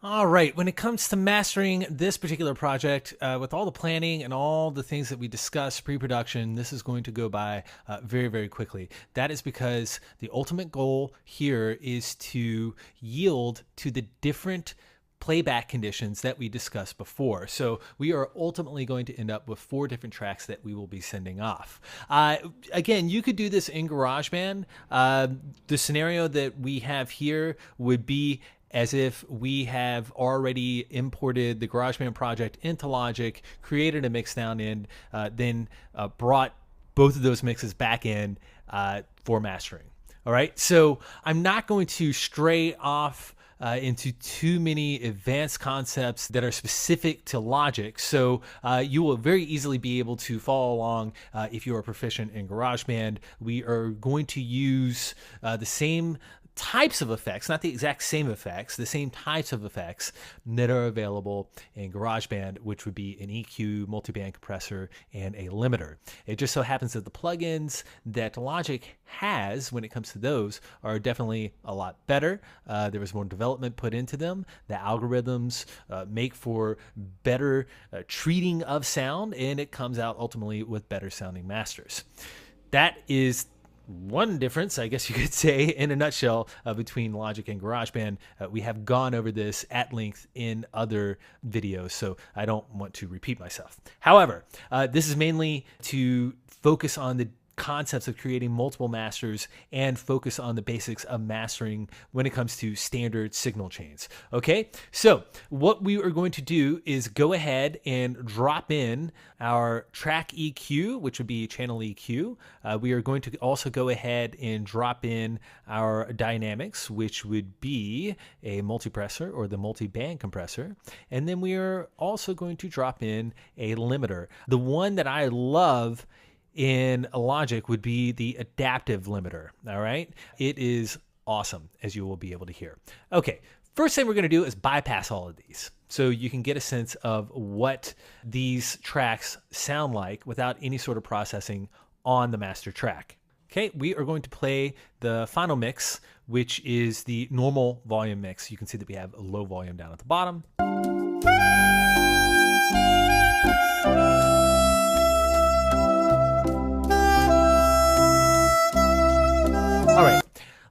All right, when it comes to mastering this particular project, with all the planning and all the things that we discussed pre-production, this is going to go by very, very quickly. That is because the ultimate goal here is to yield to the different playback conditions that we discussed before. So we are ultimately going to end up with 4 different tracks that we will be sending off. Again, you could do this in GarageBand. The scenario that we have here would be as if we have already imported the GarageBand project into Logic, created a mix down in, then brought both of those mixes back in for mastering. All right, so I'm not going to stray off into too many advanced concepts that are specific to Logic. So you will very easily be able to follow along if you are proficient in GarageBand. We are going to use the same types of effects, not the exact same effects, the same types of effects that are available in GarageBand, which would be an EQ, multiband compressor, and a limiter. It just so happens that the plugins that Logic has when it comes to those are definitely a lot better. There was more development put into them. The algorithms make for better treating of sound, and it comes out ultimately with better sounding masters. That is one difference, I guess you could say, in a nutshell, between Logic and GarageBand. We have gone over this at length in other videos, so I don't want to repeat myself. However, this is mainly to focus on the concepts of creating multiple masters and focus on the basics of mastering when it comes to standard signal chains. Okay, so what we are going to do is go ahead and drop in our track EQ, which would be channel EQ. We are going to also go ahead and drop in our dynamics, which would be a multipressor or the multi-band compressor. And then we are also going to drop in a limiter. The one that I love in Logic would be the adaptive limiter. All right, it is awesome, as you will be able to hear. Okay, first thing we're going to do is bypass all of these so you can get a sense of what these tracks sound like without any sort of processing on the master track. Okay, we are going to play the final mix, which is the normal volume mix. You can see that we have a low volume down at the bottom. All right,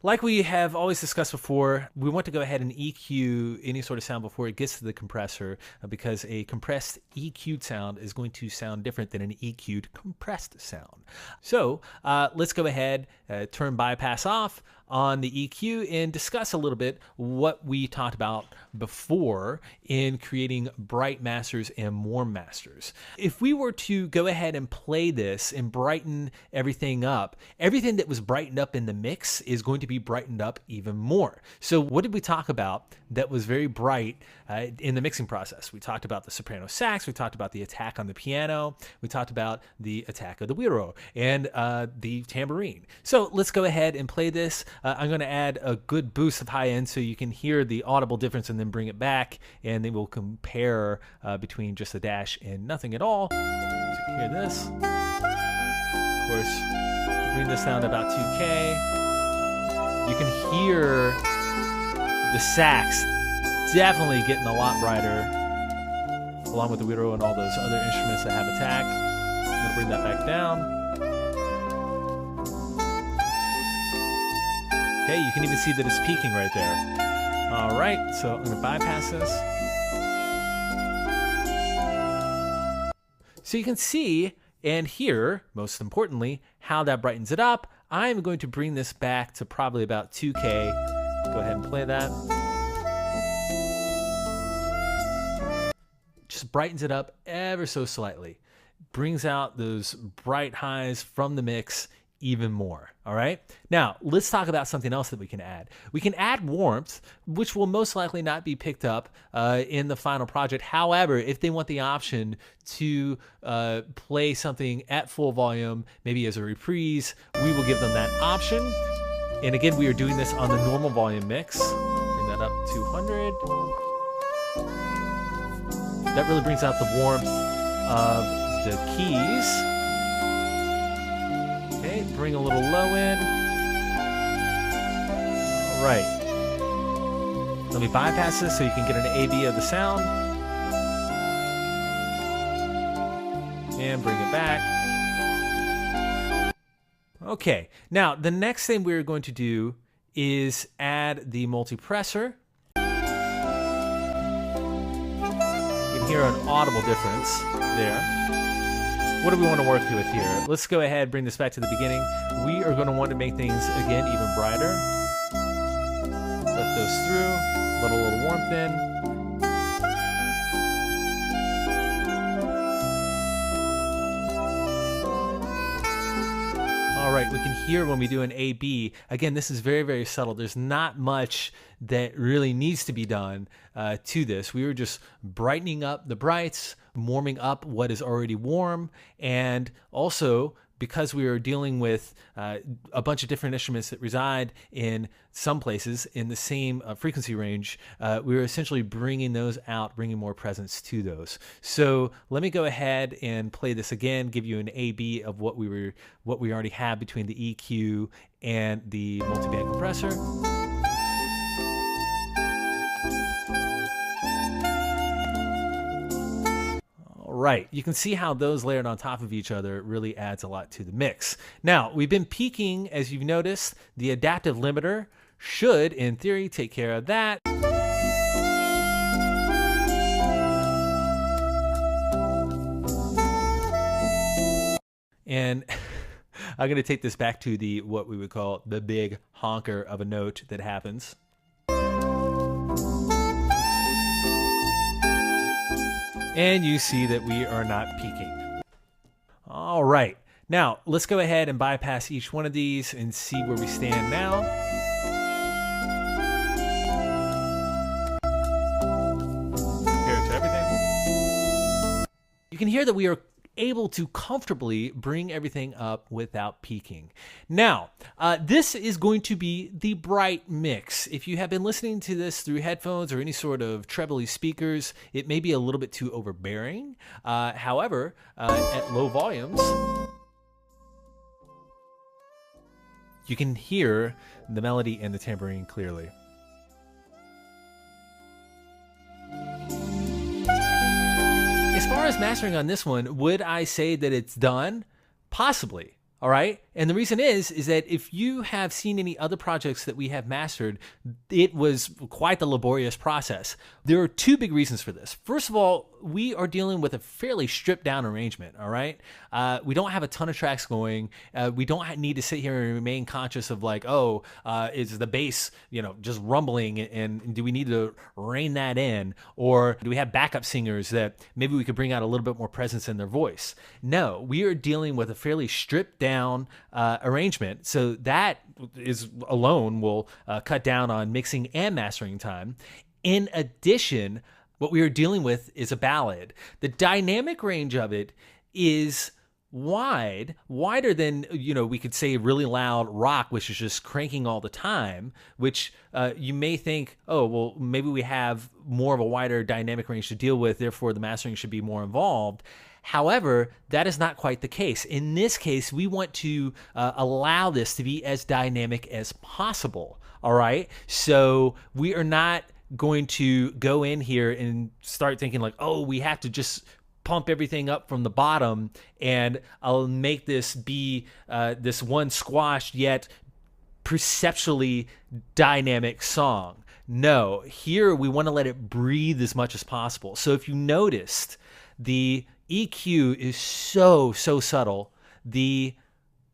like we have always discussed before, we want to go ahead and EQ any sort of sound before it gets to the compressor because a compressed EQ'd sound is going to sound different than an EQ'd compressed sound. So let's go ahead, turn bypass off on the EQ and discuss a little bit what we talked about before in creating bright masters and warm masters. If we were to go ahead and play this and brighten everything up, everything that was brightened up in the mix is going to be brightened up even more. So what did we talk about that was very bright in the mixing process? We talked about the soprano sax, we talked about the attack on the piano, we talked about the attack of the güiro and the tambourine. So let's go ahead and play this. I'm going to add a good boost of high end so you can hear the audible difference and then bring it back, and then we'll compare between just a dash and nothing at all. So you can hear this. Of course, bring this down to about 2K. You can hear the sax definitely getting a lot brighter, along with the güiro and all those other instruments that have attack. I'm going to bring that back down. Okay, you can even see that it's peaking right there. All right, so I'm going to bypass this. So you can see and hear, most importantly, how that brightens it up. I'm going to bring this back to probably about 2K. Go ahead and play that. Just brightens it up ever so slightly. Brings out those bright highs from the mix even more. All right. Now let's talk about something else that we can add. We can add warmth, which will most likely not be picked up in the final project. However, if they want the option to play something at full volume, maybe as a reprise, we will give them that option. And again, we are doing this on the normal volume mix. Bring that up to 100. That really brings out the warmth of the keys. Okay, bring a little low in. All right. Let me bypass this so you can get an A-B of the sound. And bring it back. Okay, now the next thing we're going to do is add the multipressor. You can hear an audible difference there. What do we want to work with here? Let's go ahead, bring this back to the beginning. We are going to want to make things, again, even brighter. Let those through, let a little warmth in. All right, we can hear when we do an A-B. Again, this is very, very subtle. There's not much that really needs to be done to this. We were just brightening up the brights, warming up what is already warm, and also because we are dealing with a bunch of different instruments that reside in some places in the same frequency range, we were essentially bringing those out, bringing more presence to those. So let me go ahead and play this again, give you an A-B of what we already have between the EQ and the multiband compressor. Right, you can see how those layered on top of each other really adds a lot to the mix. Now, we've been peaking, as you've noticed. The adaptive limiter should, in theory, take care of that. And I'm going to take this back to what we would call the big honker of a note that happens. And you see that we are not peaking. All right, now let's go ahead and bypass each one of these and see where we stand now. Compare it to everything. You can hear that we are able to comfortably bring everything up without peaking. Now, this is going to be the bright mix. If you have been listening to this through headphones or any sort of trebly speakers, it may be a little bit too overbearing. However, at low volumes, you can hear the melody and the tambourine clearly. As far as mastering on this one, would I say that it's done? Possibly. All right. And the reason is that if you have seen any other projects that we have mastered, it was quite the laborious process. There are two big reasons for this. First of all, we are dealing with a fairly stripped down arrangement. All right. We don't have a ton of tracks going. We don't need to sit here and remain conscious of like, oh, is the bass, just rumbling, and do we need to rein that in? Or do we have backup singers that maybe we could bring out a little bit more presence in their voice? No, we are dealing with a fairly stripped down arrangement. So that is alone will cut down on mixing and mastering time. In addition, what we are dealing with is a ballad. The dynamic range of it is wider than, we could say really loud rock, which is just cranking all the time, which you may think, oh, well, maybe we have more of a wider dynamic range to deal with, therefore the mastering should be more involved. However, that is not quite the case. In this case, we want to allow this to be as dynamic as possible, all right? So we are not going to go in here and start thinking like, oh, we have to just pump everything up from the bottom and I'll make this be this one squashed yet perceptually dynamic song. No, here we want to let it breathe as much as possible. So if you noticed, the EQ is so subtle. The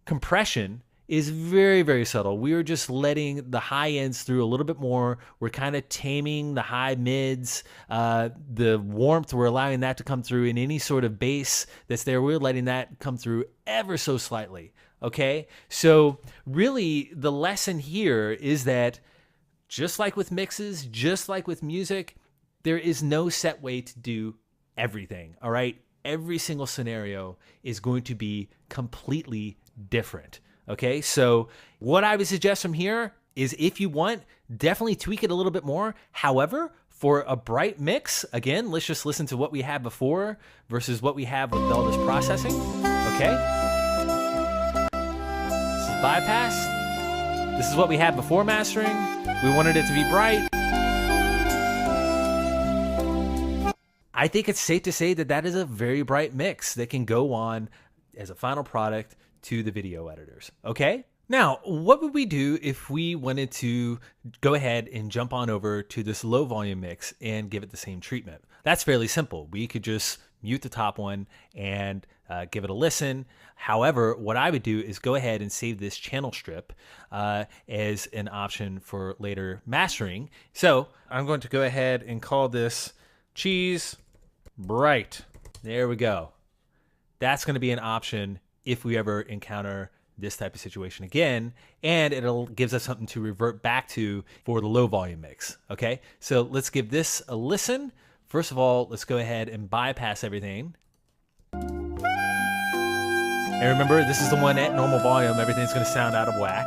compression is very, very subtle. We are just letting the high ends through a little bit more. We're kind of taming the high mids. The warmth, we're allowing that to come through. In any sort of bass that's there, we're letting that come through ever so slightly. Okay? So really, the lesson here is that just like with mixes, just like with music, there is no set way to do everything. All right? Every single scenario is going to be completely different. Okay, so what I would suggest from here is, if you want, definitely tweak it a little bit more. However, for a bright mix, again, let's just listen to what we had before versus what we have with all this processing. Okay, this is bypass. This is what we had before mastering. We wanted it to be bright. I think it's safe to say that that is a very bright mix that can go on as a final product to the video editors. Okay? Now, what would we do if we wanted to go ahead and jump on over to this low volume mix and give it the same treatment? That's fairly simple. We could just mute the top one and give it a listen. However, what I would do is go ahead and save this channel strip as an option for later mastering. So I'm going to go ahead and call this Cheese Bright. There we go. That's going to be an option if we ever encounter this type of situation again, and it gives us something to revert back to for the low volume mix. Okay, so let's give this a listen. First of all, let's go ahead and bypass everything. And remember, this is the one at normal volume. Everything's going to sound out of whack.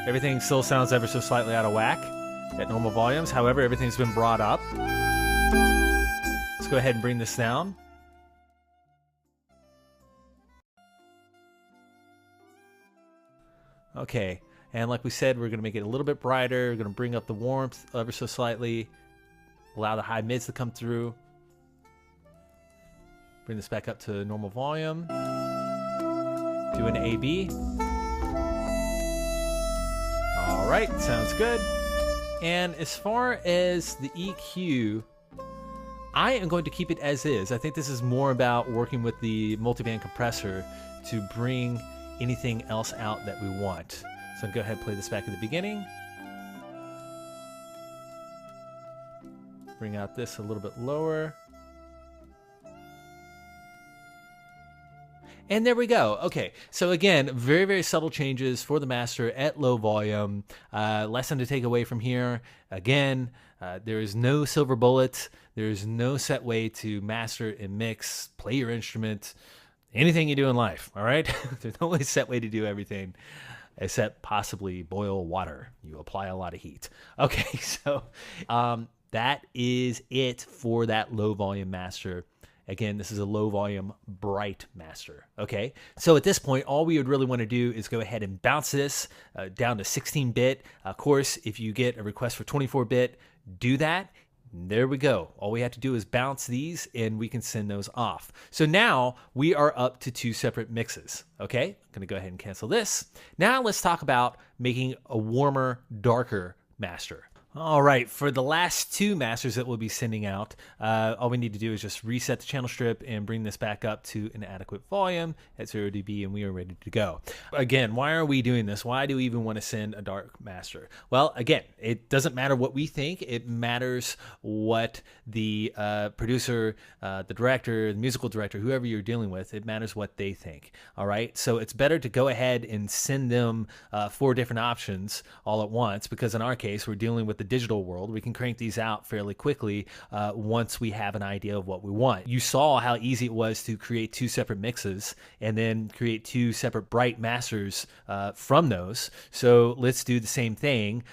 Everything still sounds ever so slightly out of whack at normal volumes. However, everything's been brought up. Let's go ahead and bring this down. Okay, and like we said, we're going to make it a little bit brighter. We're going to bring up the warmth ever so slightly. Allow the high mids to come through. Bring this back up to normal volume. Do an A-B. All right, sounds good. And as far as the EQ, I am going to keep it as is. I think this is more about working with the multiband compressor to bring anything else out that we want. So go ahead and play this back at the beginning. Bring out this a little bit lower. And there we go. Okay, so again, very, very subtle changes for the master at low volume. Lesson to take away from here. Again, there is no silver bullet. There is no set way to master and mix, play your instrument, anything you do in life, all right? There's no set way to do everything except possibly boil water. You apply a lot of heat. Okay, so that is it for that low volume master. Again, this is a low volume bright master, okay? So at this point, all we would really want to do is go ahead and bounce this down to 16-bit. Of course, if you get a request for 24-bit, do that. There we go. All we have to do is bounce these and we can send those off. So now we are up to 2 separate mixes, okay? I'm gonna go ahead and cancel this. Now let's talk about making a warmer, darker master. All right, for the last 2 masters that we'll be sending out, all we need to do is just reset the channel strip and bring this back up to an adequate volume at 0 dB, and we are ready to go. Again, why are we doing this? Why do we even want to send a dark master? Well, again, it doesn't matter what we think. It matters what the producer, the director, the musical director, whoever you're dealing with, it matters what they think. All right, so it's better to go ahead and send them 4 different options all at once, because in our case, we're dealing with the digital world. We can crank these out fairly quickly once we have an idea of what we want. You saw how easy it was to create 2 separate mixes and then create 2 separate bright masters from those. So let's do the same thing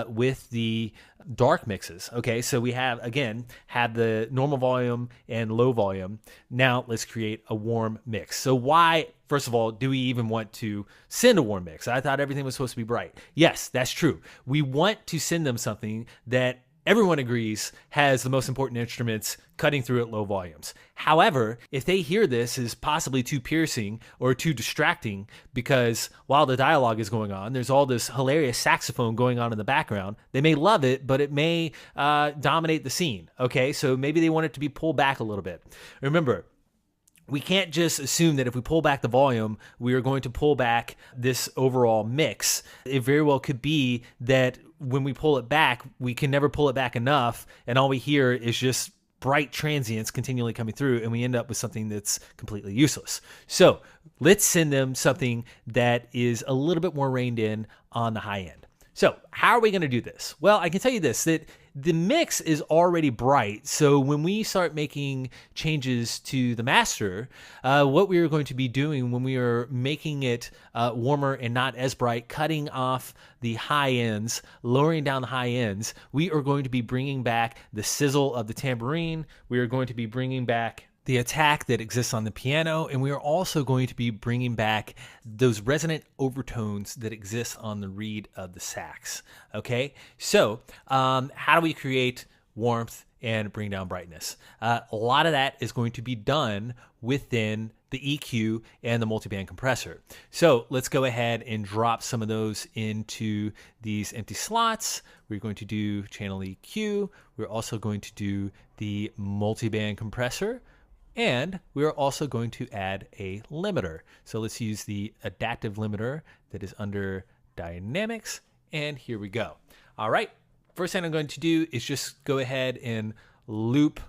with the dark mixes. Okay, so we have, again, had the normal volume and low volume. Now let's create a warm mix. So why, first of all, do we even want to send a warm mix? I thought everything was supposed to be bright. Yes, that's true. We want to send them something that everyone agrees has the most important instruments cutting through at low volumes. However, if they hear this as possibly too piercing or too distracting, because while the dialogue is going on, there's all this hilarious saxophone going on in the background, they may love it, but it may dominate the scene. Okay, so maybe they want it to be pulled back a little bit. Remember, we can't just assume that if we pull back the volume, we are going to pull back this overall mix. It very well could be that when we pull it back, we can never pull it back enough, and all we hear is just bright transients continually coming through, and we end up with something that's completely useless. So let's send them something that is a little bit more reined in on the high end. So how are we going to do this? Well, I can tell you this, that the mix is already bright. So when we start making changes to the master, what we are going to be doing when we are making it warmer and not as bright, cutting off the high ends, lowering down the high ends, we are going to be bringing back the sizzle of the tambourine. We are going to be bringing back the attack that exists on the piano, and we are also going to be bringing back those resonant overtones that exist on the reed of the sax. Okay, so how do we create warmth and bring down brightness? A lot of that is going to be done within the EQ and the multiband compressor. So let's go ahead and drop some of those into these empty slots. We're going to do channel EQ. We're also going to do the multiband compressor. And we're also going to add a limiter. So let's use the adaptive limiter that is under dynamics. And here we go. All right. First thing I'm going to do is just go ahead and loop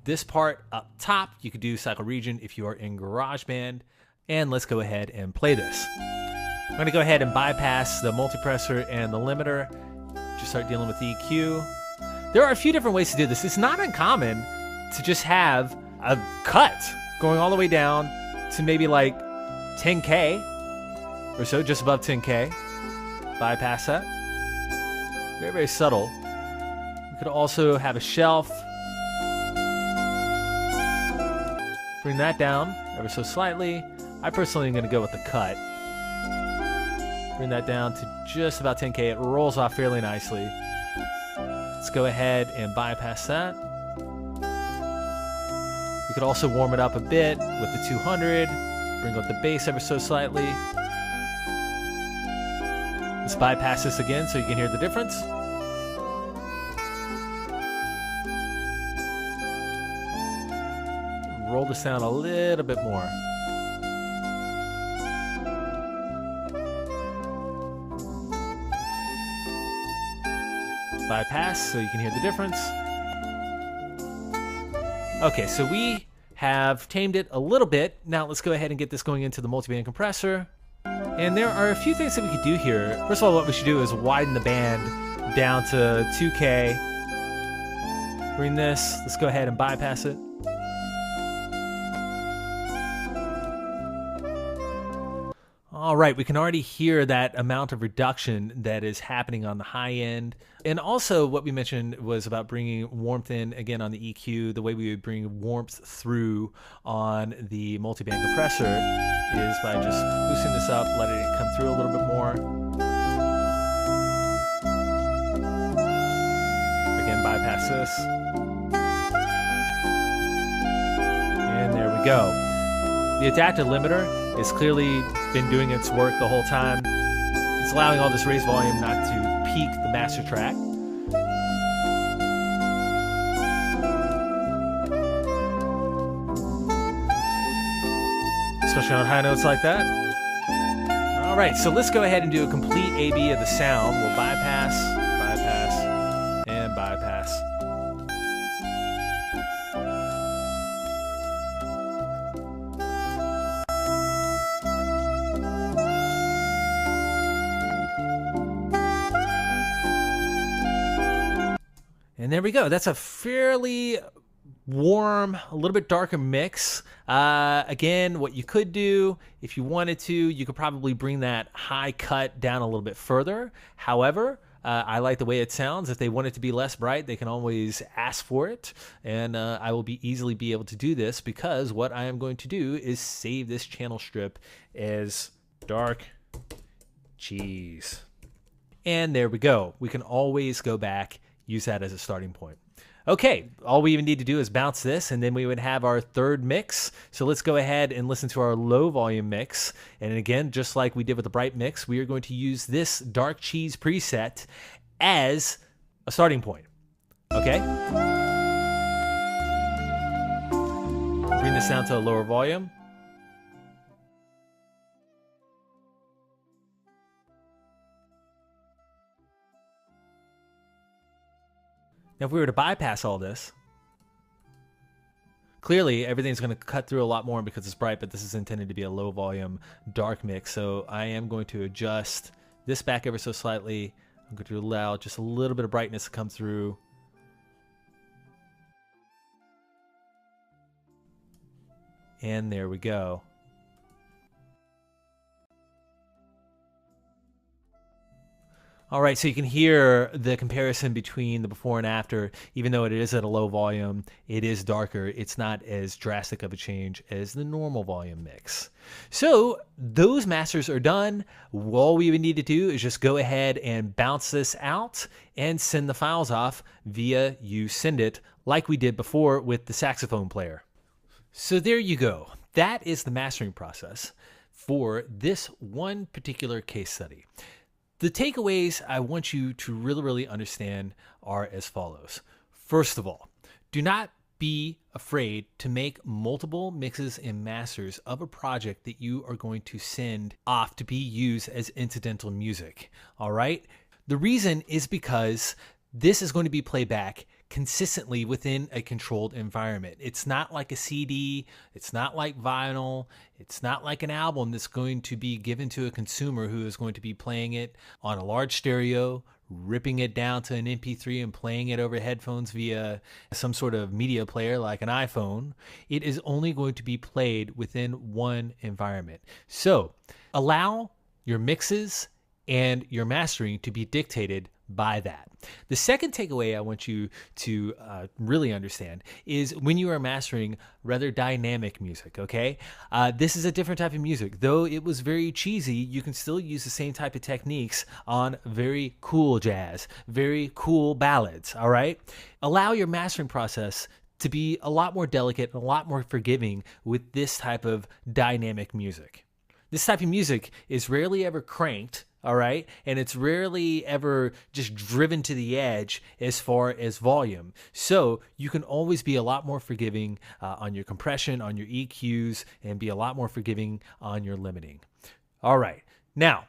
this part up top. You could do cycle region if you are in GarageBand. And let's go ahead and play this. I'm going to go ahead and bypass the multipressor and the limiter. Just start dealing with EQ. There are a few different ways to do this. It's not uncommon to just have a cut going all the way down to maybe like 10K or so, just above 10K. Bypass that. Very, very subtle. We could also have a shelf. Bring that down ever so slightly. I personally am going to go with the cut. Bring that down to just about 10K. It rolls off fairly nicely. Let's go ahead and bypass that. You could also warm it up a bit with the 200, bring up the bass ever so slightly. Let's bypass this again so you can hear the difference. Roll the sound a little bit more. Bypass so you can hear the difference. Okay, so we have tamed it a little bit. Now let's go ahead and get this going into the multiband compressor. And there are a few things that we could do here. First of all, what we should do is widen the band down to 2K. Bring this, let's go ahead and bypass it. All right, we can already hear that amount of reduction that is happening on the high end. And also what we mentioned was about bringing warmth in, again, on the EQ. The way we would bring warmth through on the multiband compressor is by just boosting this up, letting it come through a little bit more. Again, bypass this. And there we go. The adaptive limiter has clearly been doing its work the whole time. It's allowing all this raised volume not to peak the master track. Especially on high notes like that. All right, so let's go ahead and do a complete A/B of the sound. We'll bypass, bypass, and bypass. And there we go. That's a fairly warm, a little bit darker mix. Again, what you could do, if you wanted to, you could probably bring that high cut down a little bit further. However, I like the way it sounds. If they want it to be less bright, they can always ask for it. And I will easily be able to do this because what I am going to do is save this channel strip as dark cheese. And there we go. We can always go back, use that as a starting point. Okay, all we even need to do is bounce this, and then we would have our third mix. So let's go ahead and listen to our low volume mix. And again, just like we did with the bright mix, we are going to use this dark cheese preset as a starting point. Okay? Bring this down to a lower volume. Now, if we were to bypass all this, clearly everything's going to cut through a lot more because it's bright, but this is intended to be a low volume dark mix. So I am going to adjust this back ever so slightly. I'm going to allow just a little bit of brightness to come through. And there we go. All right, so you can hear the comparison between the before and after. Even though it is at a low volume, it is darker. It's not as drastic of a change as the normal volume mix. So those masters are done. All we would need to do is just go ahead and bounce this out and send the files off via USendIt, like we did before with the saxophone player. So there you go. That is the mastering process for this one particular case study. The takeaways I want you to really understand are as follows. First of all, do not be afraid to make multiple mixes and masters of a project that you are going to send off to be used as incidental music. All right? The reason is because this is going to be played back consistently within a controlled environment. It's not like a CD, it's not like vinyl, it's not like an album that's going to be given to a consumer who is going to be playing it on a large stereo, ripping it down to an MP3 and playing it over headphones via some sort of media player like an iPhone. It is only going to be played within one environment. So allow your mixes and your mastering to be dictated by that. The second takeaway I want you to really understand is when you are mastering rather dynamic music, okay? This is a different type of music. Though it was very cheesy, you can still use the same type of techniques on very cool jazz, very cool ballads, all right? Allow your mastering process to be a lot more delicate and a lot more forgiving with this type of dynamic music. This type of music is rarely ever cranked, all right? And it's rarely ever just driven to the edge as far as volume. So you can always be a lot more forgiving on your compression, on your EQs, and be a lot more forgiving on your limiting. All right. Now,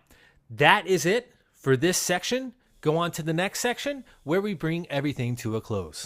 that is it for this section. Go on to the next section where we bring everything to a close.